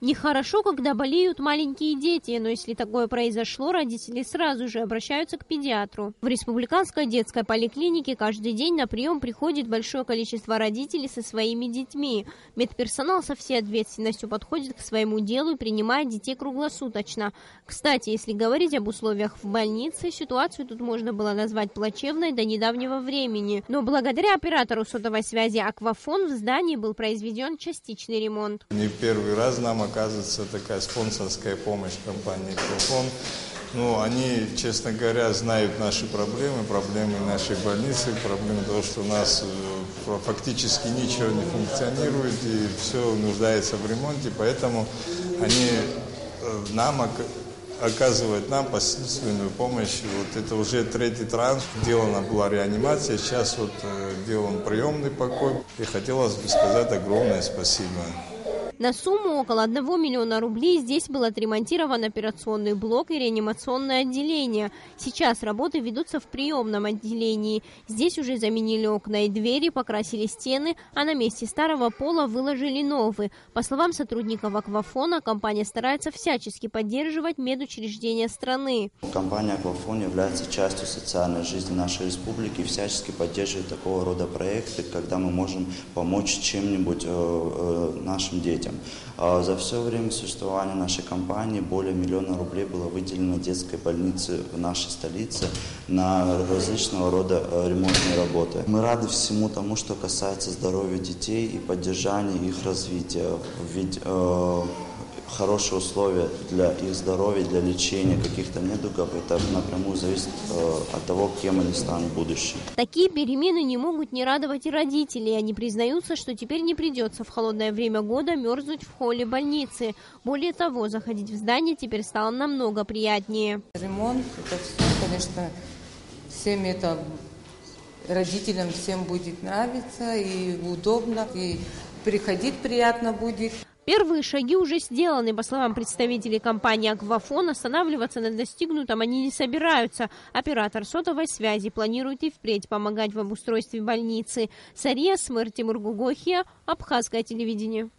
Нехорошо, когда болеют маленькие дети, но если такое произошло, родители сразу же обращаются к педиатру. В республиканской детской поликлинике каждый день на прием приходит большое количество родителей со своими детьми. Медперсонал со всей ответственностью подходит к своему делу и принимает детей круглосуточно. Кстати, если говорить об условиях в больнице, ситуацию тут можно было назвать плачевной до недавнего времени. Но благодаря оператору сотовой связи «Аквафон» в здании был произведен частичный ремонт. Не первый раз нам оказывается такая спонсорская помощь компании «Аквафон». Ну, они, честно говоря, знают наши проблемы нашей больницы, проблемы того, что у нас фактически ничего не функционирует и все нуждается в ремонте, поэтому они оказывают нам посильственную помощь. Вот это уже 3-й транш. Сделана была реанимация, сейчас вот делан приемный покой. И хотелось бы сказать огромное спасибо. На сумму около 1 миллиона рублей здесь был отремонтирован операционный блок и реанимационное отделение. Сейчас работы ведутся в приемном отделении. Здесь уже заменили окна и двери, покрасили стены, а на месте старого пола выложили новый. По словам сотрудников «Аквафона», компания старается всячески поддерживать медучреждения страны. Компания «Аквафон» является частью социальной жизни нашей республики и всячески поддерживает такого рода проекты, когда мы можем помочь чем-нибудь нашим детям. За все время существования нашей компании более 1 миллиона рублей было выделено детской больнице в нашей столице на различного рода ремонтные работы. Мы рады всему тому, что касается здоровья детей и поддержания их развития. Ведь хорошие условия для их здоровья, для лечения каких-то недугов, это напрямую зависит от того, кем они станут в будущем. Такие перемены не могут не радовать и родителей. Они признаются, что теперь не придется в холодное время года мерзнуть в холле больницы. Более того, заходить в здание теперь стало намного приятнее. Ремонт, это все, конечно, всем это, родителям всем будет нравиться и удобно, и приходить приятно будет. Первые шаги уже сделаны. По словам представителей компании «Аквафон», останавливаться на достигнутом они не собираются. Оператор сотовой связи планирует и впредь помогать в обустройстве больницы. Сария Смыр, Тимур Гугохия, Абхазское телевидение.